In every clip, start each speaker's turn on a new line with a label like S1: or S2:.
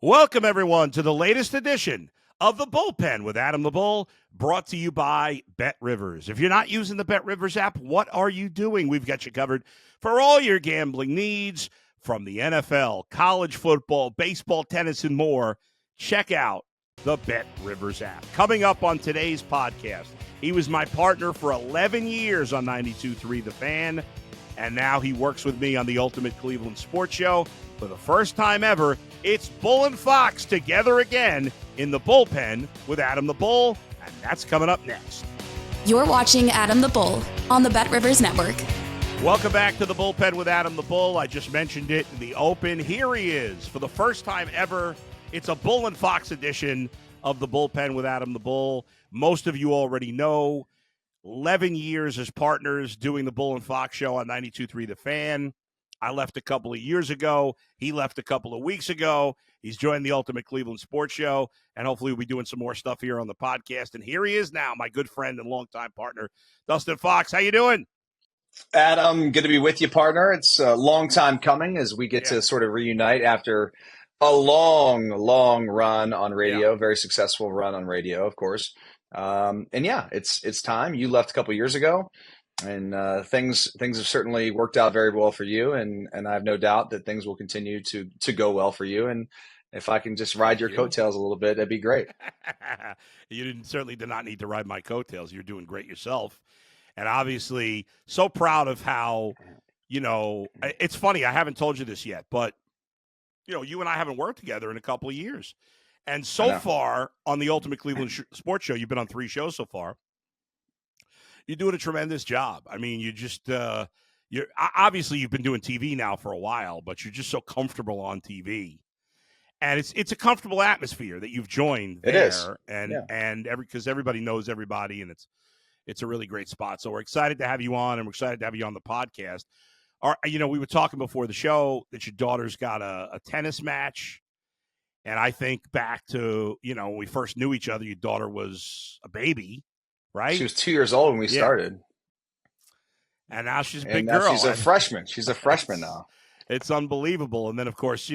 S1: Welcome, everyone, to the latest edition of the Bullpen with Adam the Bull, brought to you by BetRivers. If you're not using the BetRivers app, what are you doing? We've got you covered for all your gambling needs, from the NFL, college football, baseball, tennis, and more. Check out the BetRivers app. Coming up on today's podcast, he was my partner for 11 years on 92.3 The Fan, and now he works with me on the Ultimate Cleveland Sports Show. For the first time ever, it's Bull and Fox together again in the Bullpen with Adam the Bull, and that's coming up next.
S2: You're watching Adam the Bull on the BetRivers Network.
S1: Welcome back to the Bullpen with Adam the Bull. I just mentioned it in the open. Here he is for the first time ever. It's a Bull and Fox edition of the Bullpen with Adam the Bull. Most of you already know, 11 years as partners doing the Bull and Fox show on 92.3 The Fan. I left a couple of years ago. He left a couple of weeks ago. He's joined the Ultimate Cleveland Sports Show, and hopefully we'll be doing some more stuff here on the podcast. And here he is now, my good friend and longtime partner, Dustin Fox. How you doing?
S3: Adam, good to be with you, partner. It's a long time coming as we get to sort of reunite after a long run on radio, very successful run on radio, of course. It's time. You left a couple of years ago. And things have certainly worked out very well for you, and I have no doubt that things will continue to go well for you. And if I can just ride your coattails a little bit, that'd be great.
S1: You certainly did not need to ride my coattails. You're doing great yourself. And obviously, so proud of how, it's funny, I haven't told you this yet, but, you and I haven't worked together in a couple of years. And so far on the Ultimate Cleveland Sports Show, you've been on 3 shows so far. You're doing a tremendous job. I mean, you're obviously you've been doing TV now for a while, but you're just so comfortable on TV, and it's a comfortable atmosphere that you've joined there. It is, and because everybody knows everybody, and it's a really great spot. So we're excited to have you on, and we're excited to have you on the podcast. We were talking before the show that your daughter's got a tennis match, and I think back to when we first knew each other, your daughter was a baby. Right?
S3: She was 2 years old when we started.
S1: And now she's a big girl.
S3: She's a freshman. She's a freshman now.
S1: It's unbelievable. And then, of course,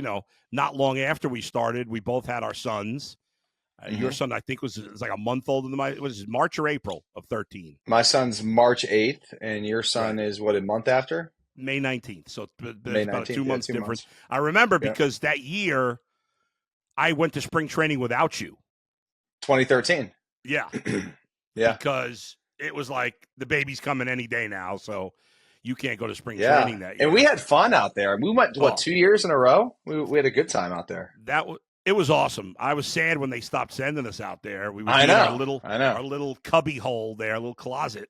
S1: not long after we started, we both had our sons. Your son, I think, was like a month older than mine. Was it March or April of 13?
S3: My son's March 8th, and your son is, what, a month after?
S1: May 19th. So
S3: May 19th,
S1: about a 2 months difference.
S3: Months.
S1: I remember because that year I went to spring training without you.
S3: 2013.
S1: Yeah.
S3: Yeah,
S1: because it was like the baby's coming any day now, so you can't go to spring training that year.
S3: And we had fun out there. We went 2 years in a row. We had a good time out there.
S1: It was awesome. I was sad when they stopped sending us out there. We were
S3: in
S1: our little cubby hole there, a little closet.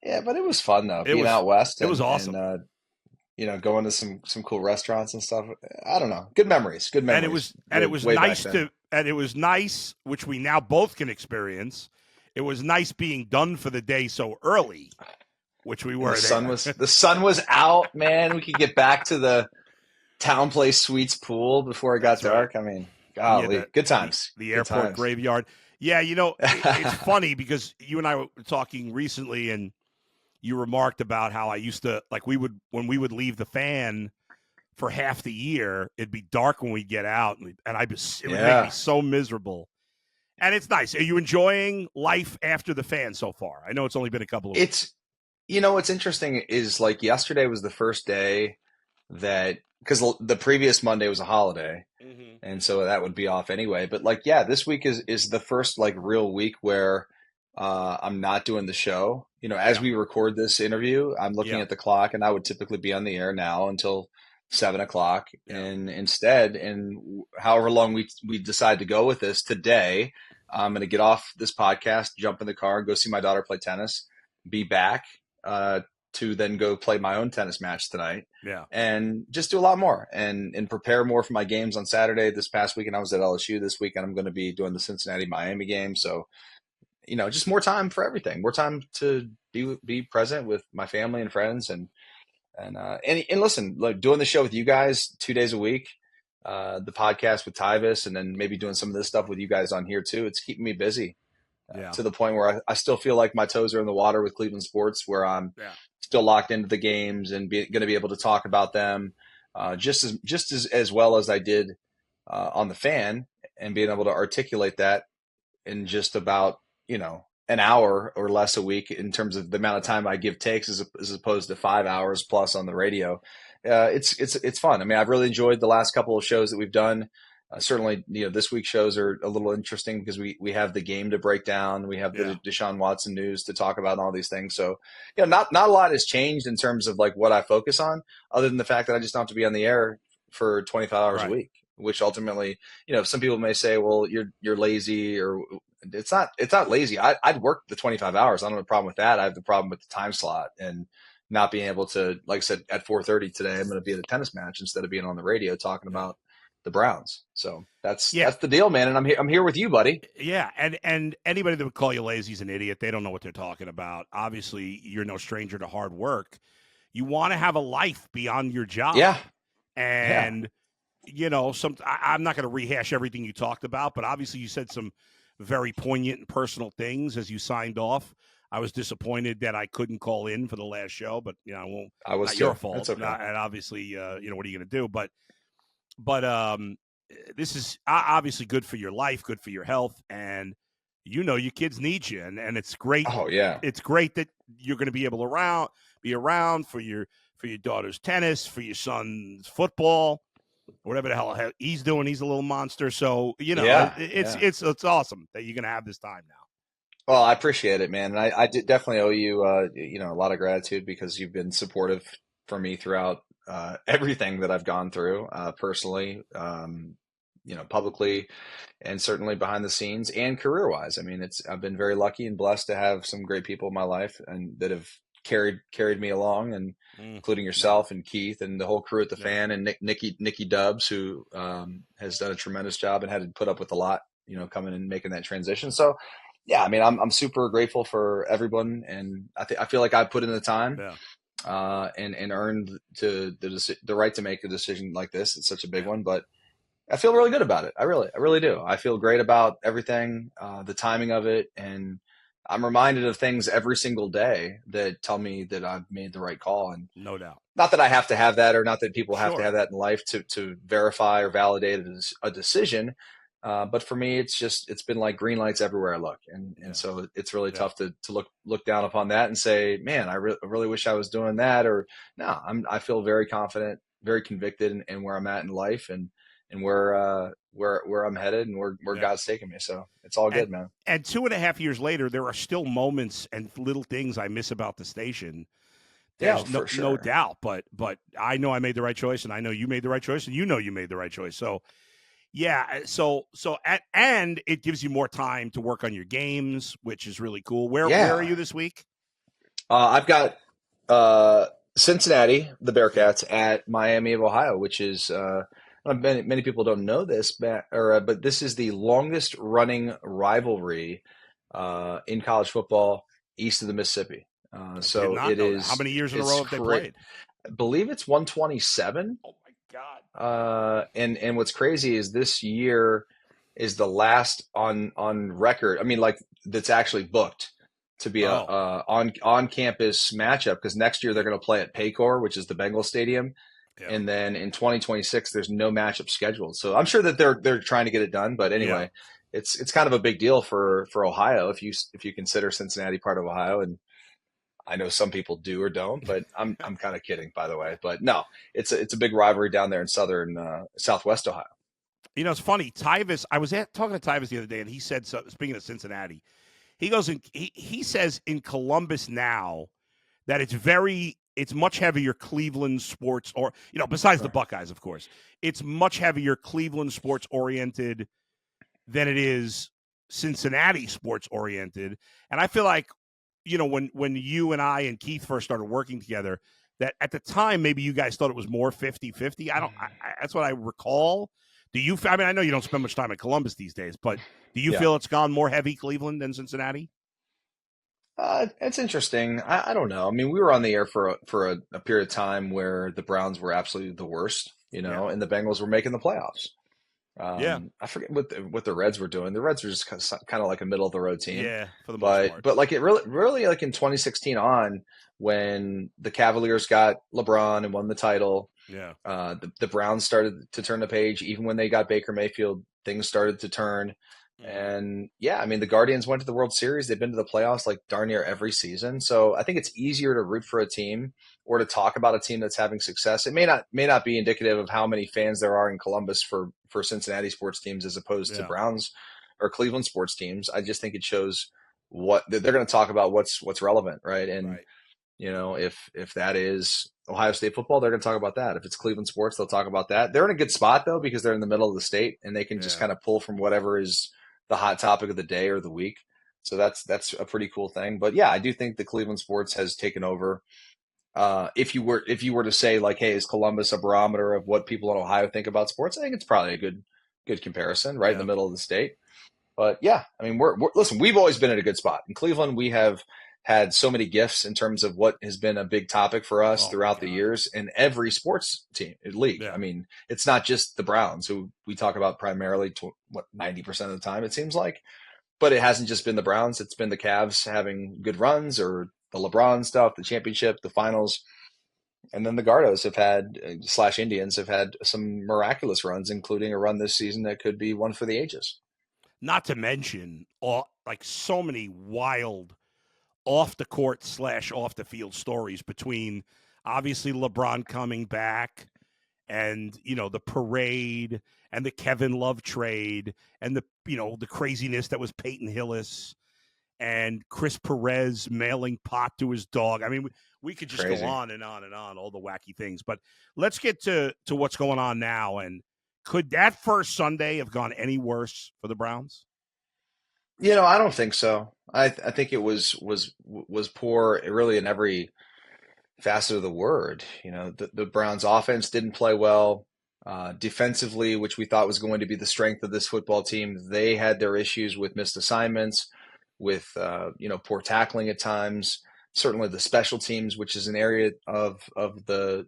S3: Yeah, but it was fun though. Being out west.
S1: It was awesome.
S3: And, going to some cool restaurants and stuff. I don't know. Good memories. Good memories.
S1: And it was nice, which we now both can experience. It was nice being done for the day so early, which we were.
S3: The sun was out, man. We could get back to the Town Place Suites pool before it got dark. Right. I mean, golly, good times.
S1: The airport graveyard. Yeah, it's funny because you and I were talking recently, and you remarked about how I used to when we would leave the Fan for half the year, it'd be dark when we get out, and it would make me so miserable. And it's nice. Are you enjoying life after the Fan so far? I know it's only been a couple of weeks.
S3: What's interesting is yesterday was the first day that, because the previous Monday was a holiday, and so that would be off anyway. But this week is the first real week where I'm not doing the show. As we record this interview, I'm looking at the clock, and I would typically be on the air now until 7:00, and instead, and however long we decide to go with this today, I'm going to get off this podcast, jump in the car, go see my daughter play tennis, be back to then go play my own tennis match tonight, and just do a lot more and prepare more for my games on Saturday. This past weekend I was at LSU. This weekend I'm going to be doing the Cincinnati-Miami game. So, just more time for everything, more time to be present with my family and friends, and listen, doing the show with you guys 2 days a week, the podcast with Tyvis, and then maybe doing some of this stuff with you guys on here too. It's keeping me busy to the point where I still feel like my toes are in the water with Cleveland sports, where I'm still locked into the games and going to be able to talk about them just as well as I did on the fan and being able to articulate that in just about, an hour or less a week in terms of the amount of time I give takes as opposed to 5 hours plus on the radio. It's fun. I mean, I've really enjoyed the last couple of shows that we've done. Certainly, this week's shows are a little interesting because we have the game to break down. We have the Deshaun Watson news to talk about and all these things. So, not a lot has changed in terms of like what I focus on, other than the fact that I just don't have to be on the air for 25 hours a week, which ultimately, some people may say, well, you're lazy, or it's not lazy. I'd work the 25 hours. I don't have a problem with that. I have the problem with the time slot and not being able to, like I said, at 4:30 today, I'm going to be at a tennis match instead of being on the radio talking about the Browns. So that's the deal, man. And I'm here with you, buddy.
S1: Yeah. And anybody that would call you lazy is an idiot. They don't know what they're talking about. Obviously, you're no stranger to hard work. You want to have a life beyond your job.
S3: Yeah.
S1: And, I'm not going to rehash everything you talked about, but obviously you said some very poignant and personal things as you signed off. I was disappointed that I couldn't call in for the last show, but
S3: I was
S1: not your fault.
S3: That's okay.
S1: And obviously, what are you going to do? But this is obviously good for your life, good for your health, and your kids need you, and it's great.
S3: Oh yeah,
S1: it's great that you're going to be able to be around for your daughter's tennis, for your son's football, whatever the hell he's doing. He's a little monster, so it's awesome that you're going to have this time now.
S3: Well, I appreciate it, man. And I definitely owe you, a lot of gratitude because you've been supportive for me throughout everything that I've gone through, personally, publicly, and certainly behind the scenes and career-wise. I mean, I've been very lucky and blessed to have some great people in my life and that have carried me along, and including yourself and Keith and the whole crew at the Fan, and Nikki Dubbs, who has done a tremendous job and had to put up with a lot, coming and making that transition. So. Yeah, I mean, I'm super grateful for everyone, and I feel like I put in the time, and earned the right to make a decision like this. It's such a big one, but I feel really good about it. I really do. I feel great about everything, the timing of it, and I'm reminded of things every single day that tell me that I've made the right call. And
S1: no doubt,
S3: not that I have to have that, or not that people have to have that in life to verify or validate a decision. But for me, it's been like green lights everywhere I look. And so it's really tough to look down upon that and say, man, I really wish I was doing that. Or no, I feel very confident, very convicted in where I'm at in life and where I'm headed and where God's taking me. So it's all good, man.
S1: And 2.5 years later, there are still moments and little things I miss about the station. There's
S3: for sure.
S1: No doubt, but I know I made the right choice, and I know you made the right choice, and you made the right choice. So, yeah, and it gives you more time to work on your games, which is really cool. Where are you this week?
S3: I've got Cincinnati, the Bearcats, at Miami of Ohio, which is many people don't know this, but this is the longest running rivalry in college football east of the Mississippi. So it is.
S1: How many years in a row have they played?
S3: I believe it's 127.
S1: Oh my God!
S3: And what's crazy is this year is the last on record. I mean, like that's actually booked to be a on campus matchup, because next year they're going to play at Paycor, which is the Bengals stadium. Yeah. And then in 2026, there's no matchup scheduled. So I'm sure that they're trying to get it done. But anyway, it's kind of a big deal for Ohio if you consider Cincinnati part of Ohio. And I know some people do or don't, but I'm kind of kidding, by the way. But no, it's a big rivalry down there in southwest Ohio.
S1: It's funny. Tyvis, I was talking to Tyvis the other day, and he said, speaking of Cincinnati, he goes and he says in Columbus now that it's much heavier Cleveland sports, or besides the Buckeyes, of course, it's much heavier Cleveland sports oriented than it is Cincinnati sports oriented. And I feel like, when you and I and Keith first started working together, that at the time, maybe you guys thought it was more 50-50. That's what I recall. I know you don't spend much time in Columbus these days, but do you feel it's gone more heavy Cleveland than Cincinnati?
S3: It's interesting. I don't know. I mean, we were on the air for a period of time where the Browns were absolutely the worst, and the Bengals were making the playoffs. I forget what the Reds were doing. The Reds were just kind of like a middle of the road team.
S1: Yeah, for the most part.
S3: But like it really like in 2016 on, when the Cavaliers got LeBron and won the title,
S1: Yeah.
S3: The Browns started to turn the page. Even when they got Baker Mayfield, things started to turn. And yeah, I mean, the Guardians went to the World Series. They've been to the playoffs like darn near every season. So I think it's easier to root for a team or to talk about a team that's having success. It may not be indicative of how many fans there are in Columbus for Cincinnati sports teams as opposed to Browns or Cleveland sports teams. I just think it shows what they're going to talk about, what's relevant, right? And you know, if that is Ohio State football, they're going to talk about that. If it's Cleveland sports, they'll talk about that. They're in a good spot though because they're in the middle of the state and they can just kind of pull from whatever is the hot topic of the day or the week. So that's a pretty cool thing. But yeah, I do think the Cleveland sports has taken over. If you were to say like, hey, is Columbus a barometer of what people in Ohio think about sports? I think it's probably a good comparison, right in the middle of the state. But yeah, I mean, we're listen, we've always been at a good spot in Cleveland. We have had so many gifts in terms of what has been a big topic for us throughout the years in every sports team league. I mean, it's not just the Browns who we talk about primarily 90% of the time, it seems like, but it hasn't just been the Browns. It's been the Cavs having good runs or the LeBron stuff, the championship, the finals. And then the Gardos have had / Indians have had some miraculous runs, including a run this season that could be one for the ages.
S1: Not to mention like so many wild off the court / off the field stories between obviously LeBron coming back and, you know, the parade and the Kevin Love trade and the craziness that was Peyton Hillis and Chris Perez mailing pot to his dog. I mean, we could just go on and on and on, all the wacky things. But let's get to what's going on now. And could that first Sunday have gone any worse for the Browns?
S3: You know, I don't think so. I think it was poor really in every facet of the word. You know, the Browns offense didn't play well. Defensively, which we thought was going to be the strength of this football team, they had their issues with missed assignments, with poor tackling at times. Certainly the special teams, which is an area of the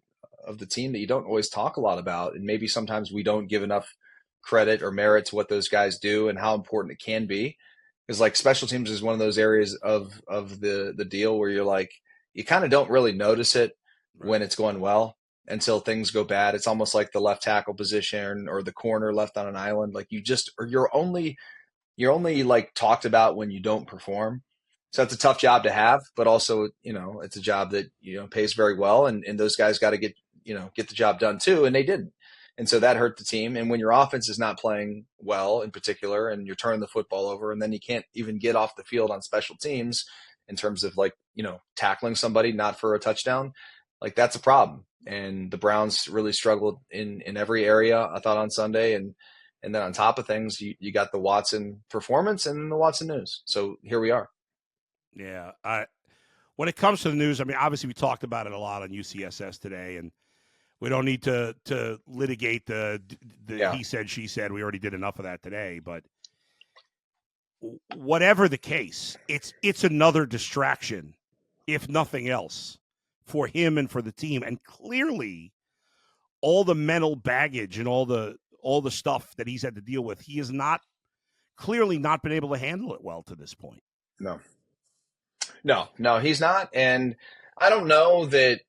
S3: team that you don't always talk a lot about, and maybe sometimes we don't give enough credit or merit to what those guys do and how important it can be. Because like special teams is one of those areas of the deal where you're like, you kind of don't really notice it when it's going well until things go bad. It's almost like the left tackle position or the corner left on an island. Like you're only like talked about when you don't perform. So it's a tough job to have, but also, you know, it's a job that, you know, pays very well. And those guys got to get the job done too. And they didn't. And so that hurt the team. And when your offense is not playing well in particular, and you're turning the football over, and then you can't even get off the field on special teams in terms of like, you know, tackling somebody not for a touchdown, like that's a problem. And the Browns really struggled in every area, I thought, on Sunday. And then on top of things, you got the Watson performance and the Watson news. So here we are.
S1: Yeah. When it comes to the news, I mean, obviously we talked about it a lot on UCSS today, and we don't need to litigate the he said, she said. We already did enough of that today. But whatever the case, it's another distraction, if nothing else, for him and for the team. And clearly, all the mental baggage and all the stuff that he's had to deal with, he has clearly not been able to handle it well to this point.
S3: No, he's not. And I don't know that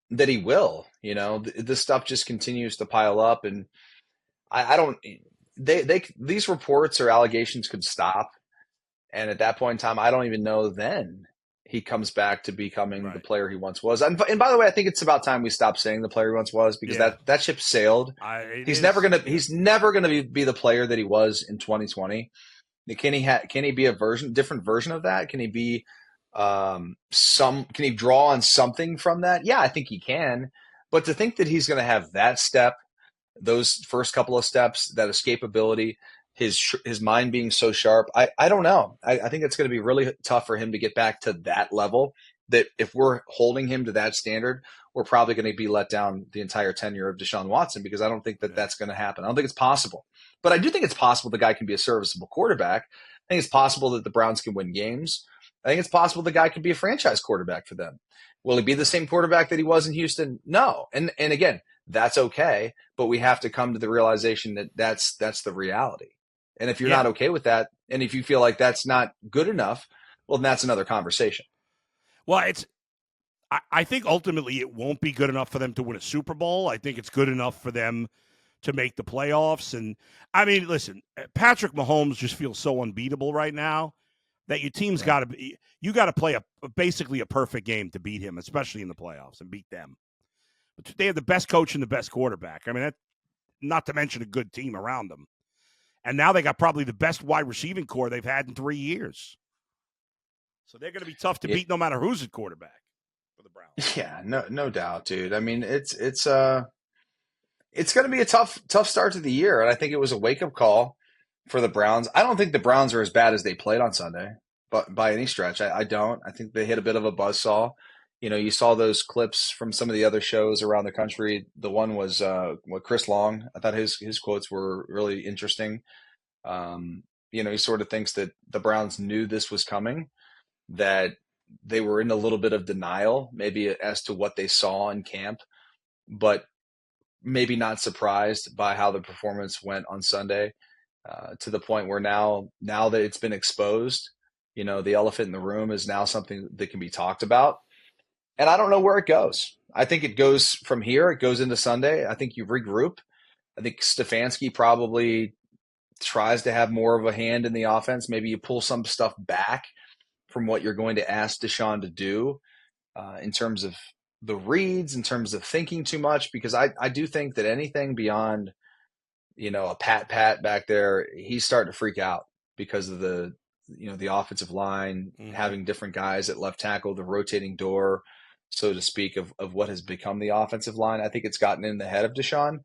S3: he will. You know, this stuff just continues to pile up, and I don't. These reports or allegations could stop, and at that point in time, I don't even know then he comes back to becoming the player he once was. And by the way, I think it's about time we stop saying the player he once was, because that ship sailed. He's never gonna be the player that he was in 2020. Can he be a different version of that? Can he be can he draw on something from that? Yeah, I think he can. But to think that he's going to have that step, those first couple of steps, that escapability, his mind being so sharp, I don't know. I think it's going to be really tough for him to get back to that level. That if we're holding him to that standard, we're probably going to be let down the entire tenure of Deshaun Watson, because I don't think that that's going to happen. I don't think it's possible. But I do think it's possible the guy can be a serviceable quarterback. I think it's possible that the Browns can win games. I think it's possible the guy could be a franchise quarterback for them. Will he be the same quarterback that he was in Houston? No. And again, that's okay. But we have to come to the realization that that's the reality. And if you're not okay with that, and if you feel like that's not good enough, well, then that's another conversation.
S1: Well, I think ultimately it won't be good enough for them to win a Super Bowl. I think it's good enough for them to make the playoffs. And I mean, listen, Patrick Mahomes just feels so unbeatable right now that your team's got to be, you got to play basically a perfect game to beat him, especially in the playoffs, and beat them. But they have the best coach and the best quarterback. I mean, that, not to mention a good team around them. And now they got probably the best wide receiving core they've had in 3 years. So they're going to be tough to beat no matter who's at quarterback for the Browns.
S3: Yeah, no doubt, dude. I mean, it's going to be a tough start to the year, and I think it was a wake-up call for the Browns. I don't think the Browns are as bad as they played on Sunday, but by any stretch. I don't. I think they hit a bit of a buzzsaw. You know, you saw those clips from some of the other shows around the country. The one was Chris Long. I thought his quotes were really interesting. You know, he sort of thinks that the Browns knew this was coming, that they were in a little bit of denial, maybe as to what they saw in camp, but maybe not surprised by how the performance went on Sunday, to the point where now that it's been exposed, you know, the elephant in the room is now something that can be talked about. And I don't know where it goes. I think it goes from here. It goes into Sunday. I think you regroup. I think Stefanski probably tries to have more of a hand in the offense. Maybe you pull some stuff back from what you're going to ask Deshaun to do, in terms of the reads, in terms of thinking too much, because I do think that anything beyond, you know, a pat back there, he's starting to freak out because of the, you know, the offensive line, having different guys at left tackle, the rotating door, so to speak, of what has become the offensive line. I think it's gotten in the head of Deshaun.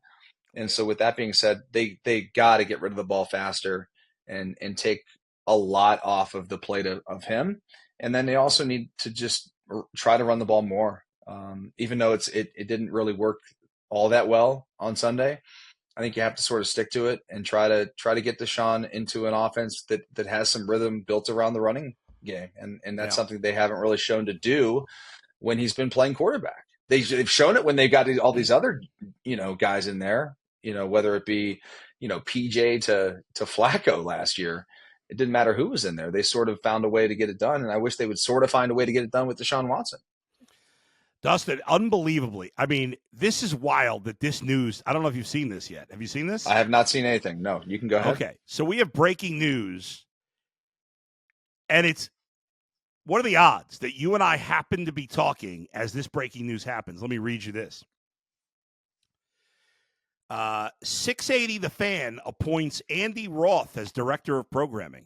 S3: And so with that being said, they got to get rid of the ball faster and take a lot off of the plate of him. And then they also need to just try to run the ball more. Even though it didn't really work all that well on Sunday, I think you have to sort of stick to it and try to get Deshaun into an offense that has some rhythm built around the running game. And that's something they haven't really shown to do when he's been playing quarterback. They've shown it when they've got all these other, you know, guys in there, you know, whether it be, you know, PJ to Flacco last year. It didn't matter who was in there. They sort of found a way to get it done. And I wish they would sort of find a way to get it done with Deshaun Watson.
S1: Dustin, unbelievably. I mean, this is wild that this news, I don't know if you've seen this yet. Have you seen this?
S3: I have not seen anything. No, you can go ahead.
S1: Okay. So we have breaking news. And it's, what are the odds that you and I happen to be talking as this breaking news happens? Let me read you this. 680 The Fan appoints Andy Roth as director of programming.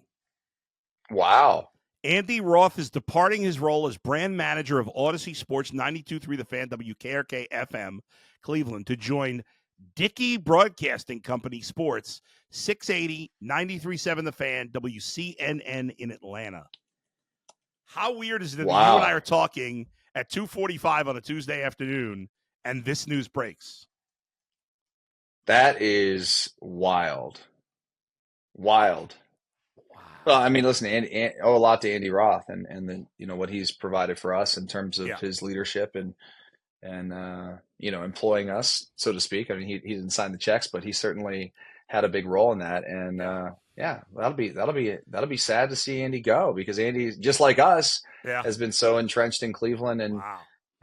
S3: Wow.
S1: Andy Roth is departing his role as brand manager of Odyssey Sports 92.3 The Fan, WKRK FM, Cleveland, to join Dickey Broadcasting Company Sports 680 93.7 The Fan, WCNN in Atlanta. How weird is it that you and I are talking at 2:45 on a Tuesday afternoon and this news breaks?
S3: That is wild. Wild. Well, I mean, listen, Andy, owe a lot to Andy Roth and the, you know, what he's provided for us in terms of his leadership and you know, employing us, so to speak. I mean, he didn't sign the checks, but he certainly had a big role in that. And yeah, that'll be sad to see Andy go, because Andy, just like us, has been so entrenched in Cleveland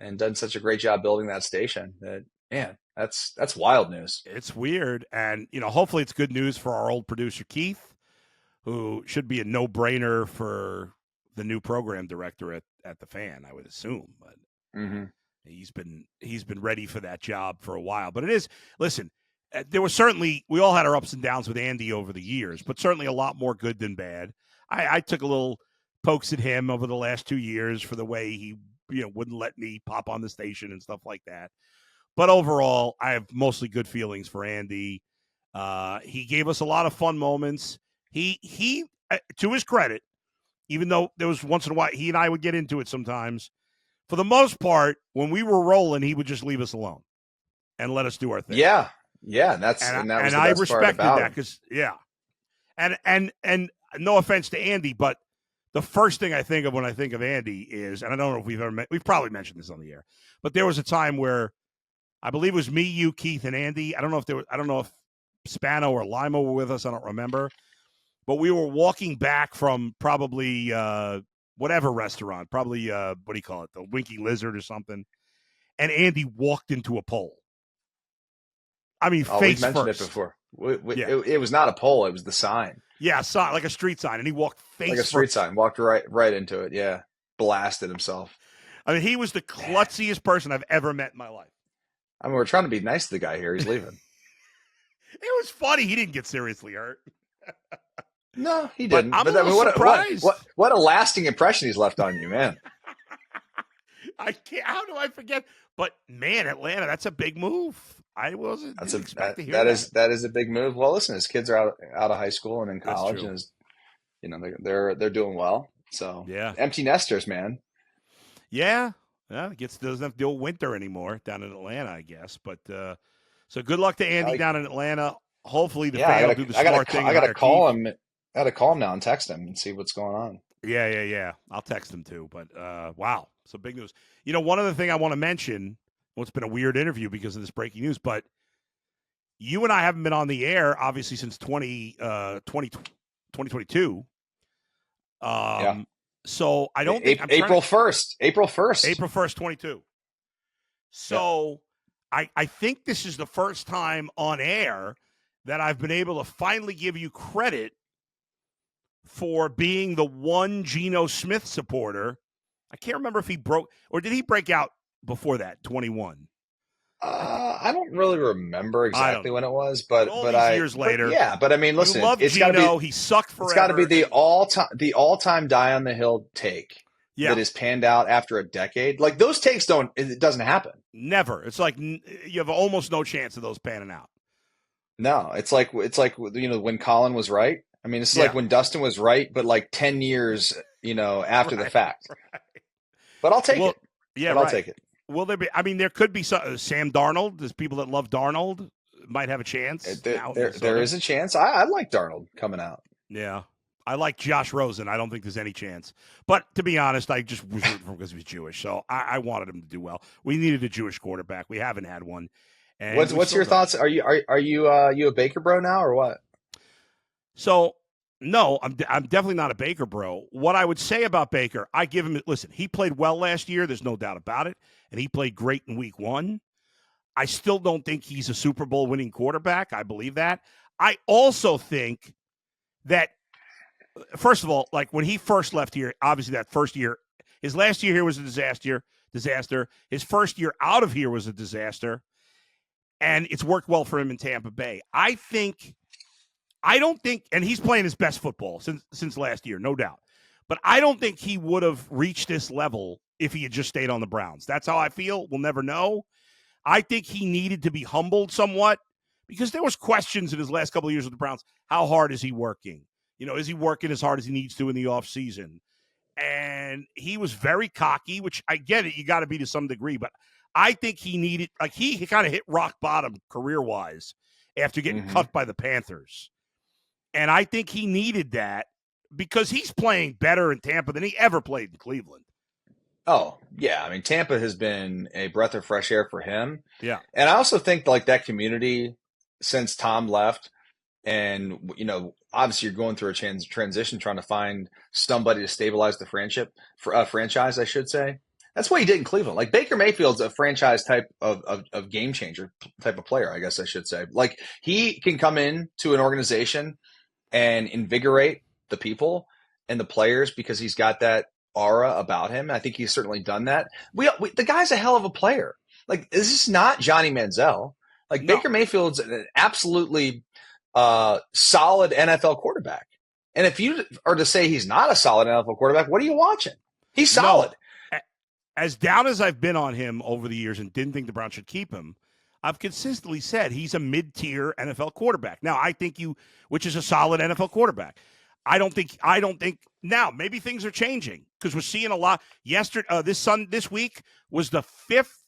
S3: and done such a great job building that station that, man, that's wild news.
S1: It's weird. And, you know, hopefully it's good news for our old producer, Keith, who should be a no-brainer for the new program director at the Fan, I would assume. But he's been ready for that job for a while. But it is, listen, there was certainly, we all had our ups and downs with Andy over the years, but certainly a lot more good than bad. I took a little pokes at him over the last 2 years for the way he, you know, wouldn't let me pop on the station and stuff like that. But overall, I have mostly good feelings for Andy. He gave us a lot of fun moments. He, to his credit, even though there was once in a while, he and I would get into it sometimes, for the most part, when we were rolling, he would just leave us alone and let us do our thing.
S3: Yeah. Yeah. And that was the best
S1: I respected
S3: part
S1: that, because, and no offense to Andy, but the first thing I think of when I think of Andy is, and I don't know if we've probably mentioned this on the air, but there was a time where I believe it was me, you, Keith, and Andy. I don't know if Spano or Lima were with us. I don't remember. But we were walking back from probably whatever restaurant, probably what do you call it, the Winky Lizard or something, and Andy walked into a pole. I mean,
S3: Oh,
S1: face
S3: we've mentioned
S1: first.
S3: it before.
S1: Yeah.
S3: It was not a pole; it was the sign.
S1: Yeah, saw like a street sign, and he walked face
S3: Like a street
S1: first.
S3: sign, walked right into it. Yeah, blasted himself.
S1: I mean, he was the klutziest person I've ever met in my life.
S3: I mean, we're trying to be nice to the guy here. He's leaving.
S1: It was funny. He didn't get seriously hurt.
S3: No, he didn't.
S1: I'm
S3: But
S1: a
S3: I mean,
S1: little surprised.
S3: what a lasting impression he's left on you, man.
S1: I can't. How do I forget? But man, Atlanta, that's a big move. I didn't expect to hear that.
S3: That is a big move. Well, listen, his kids are out of high school and in college, and they're doing well. So
S1: yeah,
S3: empty nesters, man.
S1: Yeah, doesn't have to deal with winter anymore down in Atlanta, I guess. But so good luck to Andy down in Atlanta. Hopefully the fan will do the smart thing.
S3: I got to call him. I got to call him now and text him and see what's going on.
S1: Yeah. I'll text him too. But wow, so big news. One other thing I want to mention. Well, it's been a weird interview because of this breaking news, but you and I haven't been on the air, obviously, since 2022.
S3: Yeah.
S1: So I don't think
S3: April 1st. April 1st,
S1: 22. So I think this is the first time on air that I've been able to finally give you credit for being the one Geno Smith supporter. I can't remember if he broke, or did he break out before that, 21?
S3: I don't really remember exactly when it was, but
S1: years later.
S3: But I mean, listen,
S1: it's got to be. He sucked forever.
S3: It's got to be the all-time die on the hill take that is panned out after a decade. Like those takes it doesn't happen.
S1: Never. It's like you have almost no chance of those panning out.
S3: No, it's like when Colin was right. I mean, it's like when Dustin was right, but like 10 years, after the fact.
S1: Right.
S3: But I'll take it.
S1: Yeah,
S3: I'll take it.
S1: Will there be? I mean, there could be Sam Darnold. There's people that love Darnold might have a chance.
S3: There is a chance. I like Darnold coming out.
S1: Yeah, I like Josh Rosen. I don't think there's any chance. But to be honest, I just was rooting for him because he was Jewish, so I wanted him to do well. We needed a Jewish quarterback. We haven't had one. And
S3: what's your thoughts? Are you a Baker bro now or what?
S1: So. No, I'm definitely not a Baker bro. What I would say about Baker, I give him – listen, he played well last year. There's no doubt about it. And he played great in week 1. I still don't think he's a Super Bowl winning quarterback. I believe that. I also think that, first of all, like when he first left here, obviously that first year, his last year here was a disaster. His first year out of here was a disaster. And it's worked well for him in Tampa Bay. I don't think, and he's playing his best football since last year, no doubt. But I don't think he would have reached this level if he had just stayed on the Browns. That's how I feel. We'll never know. I think he needed to be humbled somewhat because there was questions in his last couple of years with the Browns. How hard is he working? Is he working as hard as he needs to in the offseason? And he was very cocky, which I get it. You got to be to some degree. But I think he needed, like he kind of hit rock bottom career-wise after getting cut by the Panthers. And I think he needed that because he's playing better in Tampa than he ever played in Cleveland.
S3: Oh, yeah. I mean, Tampa has been a breath of fresh air for him.
S1: Yeah.
S3: And I also think like that community since Tom left and, obviously you're going through a transition trying to find somebody to stabilize the franchise, I should say. That's what he did in Cleveland. Like Baker Mayfield's a franchise type of game changer type of player, I guess I should say. Like he can come in to an organization and invigorate the people and the players because he's got that aura about him. I think he's certainly done that. The guy's a hell of a player. Like this is not Johnny Manziel. Like no. Baker Mayfield's an absolutely solid NFL quarterback. And if you are to say he's not a solid NFL quarterback, what are you watching? He's solid.
S1: No. As down as I've been on him over the years and didn't think the Browns should keep him, I've consistently said he's a mid-tier NFL quarterback. Now, I think which is a solid NFL quarterback. I don't think now maybe things are changing because we're seeing a lot. Yesterday, this week was the fifth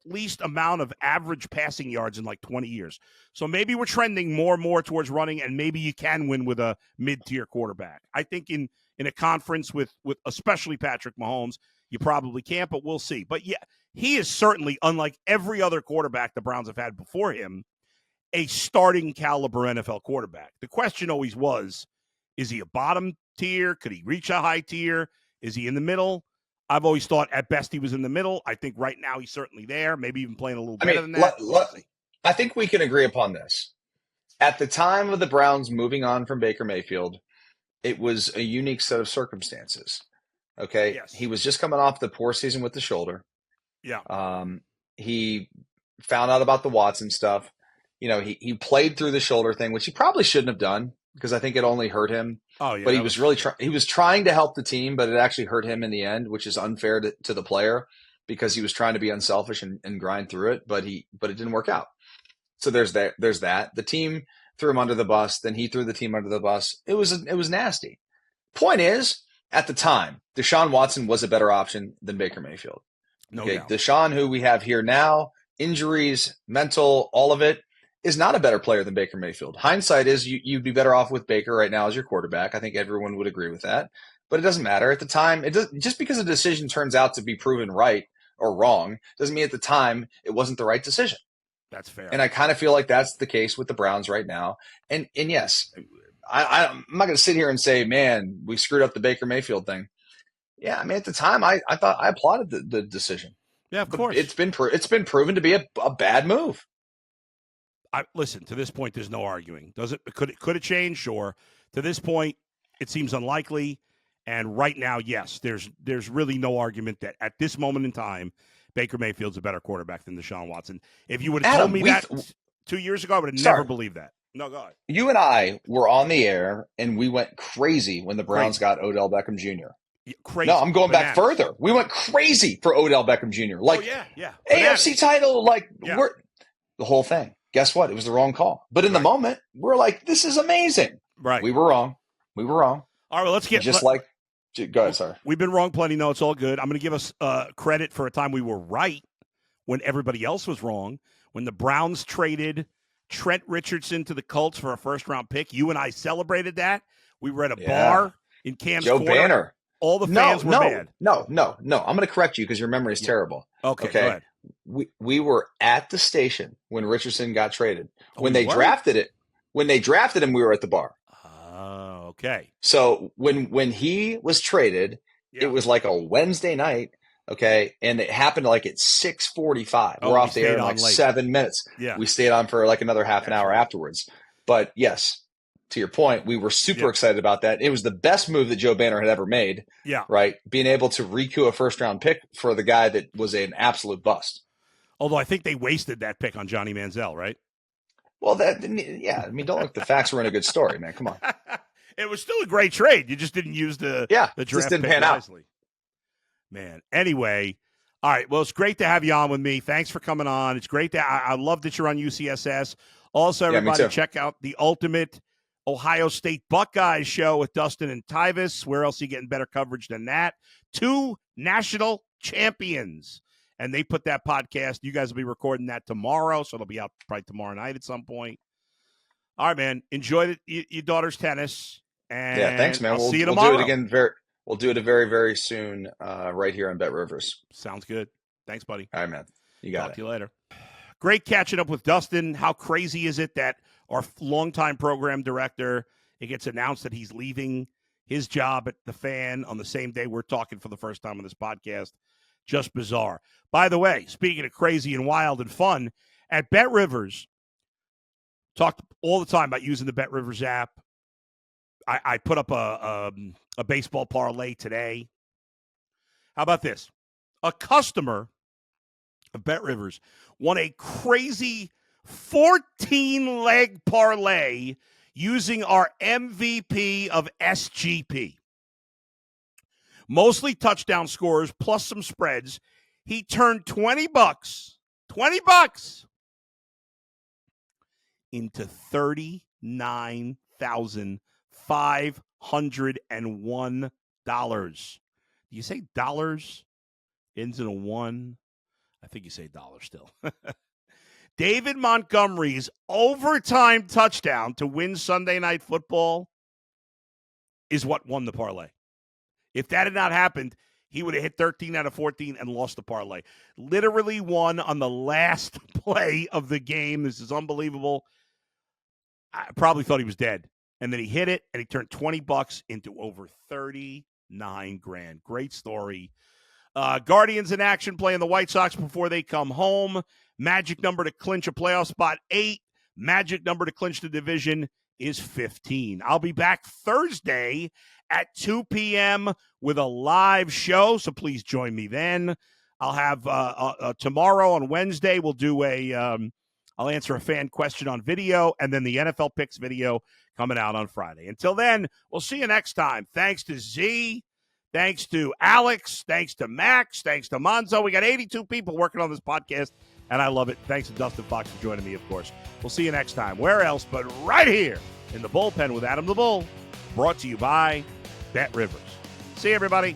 S1: least amount of average passing yards in like 20 years. So maybe we're trending more and more towards running, and maybe you can win with a mid-tier quarterback. I think in a conference with especially Patrick Mahomes, you probably can't, but we'll see. But yeah, he is certainly, unlike every other quarterback the Browns have had before him, a starting caliber NFL quarterback. The question always was, is he a bottom tier? Could he reach a high tier? Is he in the middle? I've always thought at best he was in the middle. I think right now he's certainly there, maybe even playing a little better than that.
S3: I think we can agree upon this. At the time of the Browns moving on from Baker Mayfield, it was a unique set of circumstances. Okay.
S1: Yes.
S3: He was just coming off the poor season with the shoulder.
S1: Yeah.
S3: He found out about the Watson stuff. He played through the shoulder thing, which he probably shouldn't have done because I think it only hurt him.
S1: Oh, yeah.
S3: But he was really he was trying to help the team, but it actually hurt him in the end, which is unfair to the player because he was trying to be unselfish and grind through it, but it didn't work out. So there's that. The team threw him under the bus, then he threw the team under the bus. It was nasty. Point is, at the time, Deshaun Watson was a better option than Baker Mayfield.
S1: No
S3: okay,
S1: doubt.
S3: Deshaun, who we have here now, injuries, mental, all of it, is not a better player than Baker Mayfield. Hindsight is you'd be better off with Baker right now as your quarterback. I think everyone would agree with that. But it doesn't matter. At the time, just because a decision turns out to be proven right or wrong doesn't mean at the time it wasn't the right decision.
S1: That's fair.
S3: And I kind of feel like that's the case with the Browns right now. And yes, I'm not going to sit here and say, man, we screwed up the Baker Mayfield thing. Yeah, I mean, at the time, I thought I applauded the decision.
S1: Yeah, of course.
S3: It's been proven to be a bad move.
S1: Listen, to this point, there's no arguing. Could it change? Sure. To this point, it seems unlikely. And right now, yes, there's really no argument that at this moment in time, Baker Mayfield's a better quarterback than Deshaun Watson. If you would have told me that 2 years ago, I would have never believed that. No, go ahead.
S3: You and I were on the air, and we went crazy when the Browns got Odell Beckham Jr.
S1: Yeah, crazy.
S3: No, I'm going back further. We went crazy for Odell Beckham Jr.
S1: Yeah.
S3: AFC title, we're the whole thing. Guess what? It was the wrong call. But in the moment, we're like, this is amazing.
S1: Right.
S3: We were wrong. All right, well, let's get go ahead, sorry.
S1: We've been wrong plenty. No, it's all good. I'm going to give us credit for a time we were right when everybody else was wrong. When the Browns traded Trent Richardson to the Colts for a first-round pick, you and I celebrated that. We were at a bar in Cam's
S3: Joe
S1: Corner.
S3: Banner.
S1: All the fans were mad.
S3: No. I'm going to correct you because your memory is terrible.
S1: Okay, go ahead.
S3: We were at the station when Richardson got traded. When they drafted him, we were at the bar.
S1: Oh, okay.
S3: So when he was traded, it was like a Wednesday night, okay, and it happened like at 6:45. We're off the air in like 7 minutes.
S1: Yeah.
S3: We stayed on for like another half an hour afterwards. But yes, to your point, we were super excited about that. It was the best move that Joe Banner had ever made.
S1: Yeah.
S3: Right? Being able to recoup a first-round pick for the guy that was an absolute bust.
S1: Although I think they wasted that pick on Johnny Manziel, right?
S3: Well, I mean, don't look. The facts were in a good story, man. Come on.
S1: It was still a great trade. You just didn't use the draft
S3: just didn't
S1: pick
S3: pan
S1: wisely.
S3: out.
S1: Man. Anyway, all right. Well, it's great to have you on with me. Thanks for coming on. It's great that I love that you're on UCSS. Also, everybody, check out the Ultimate Ohio State Buckeyes show with Dustin and Tyvis. Where else are you getting better coverage than that? 2 national champions. And they put that podcast. You guys will be recording that tomorrow, so it'll be out probably tomorrow night at some point. All right, man. Enjoy your daughter's tennis. And
S3: thanks, man.
S1: We'll see you tomorrow.
S3: Do it again. We'll do it very, very soon right here on BetRivers.
S1: Sounds good. Thanks, buddy.
S3: All right, man. You got it.
S1: Talk to you later. Great catching up with Dustin. How crazy is it that our longtime program director, it gets announced that he's leaving his job at the Fan on the same day we're talking for the first time on this podcast? Just bizarre. By the way, speaking of crazy and wild and fun, at BetRivers, talked all the time about using the BetRivers app. I put up a baseball parlay today. How about this? A customer of BetRivers won a crazy 14-leg parlay using our MVP of SGP. Mostly touchdown scores plus some spreads. He turned $20 into $39,501. Do you say dollars? Ends in a 1. I think you say dollars still. David Montgomery's overtime touchdown to win Sunday Night Football is what won the parlay. If that had not happened, he would have hit 13 out of 14 and lost the parlay. Literally won on the last play of the game. This is unbelievable. I probably thought he was dead. and then he hit it, and he turned $20 into over 39 grand. Great story. Guardians in action playing the White Sox before they come home. Magic number to clinch a playoff spot, 8. Magic number to clinch the division is 15. I'll be back Thursday at 2 p.m. with a live show, so please join me then. I'll have tomorrow on Wednesday, we'll do I'll answer a fan question on video, and then the NFL picks video coming out on Friday. Until then, we'll see you next time. Thanks to Z. Thanks to Alex. Thanks to Max. Thanks to Monzo. We got 82 people working on this podcast, and I love it. Thanks to Dustin Fox for joining me, of course. We'll see you next time. Where else but right here in the bullpen with Adam the Bull, brought to you by BetRivers. See you, everybody.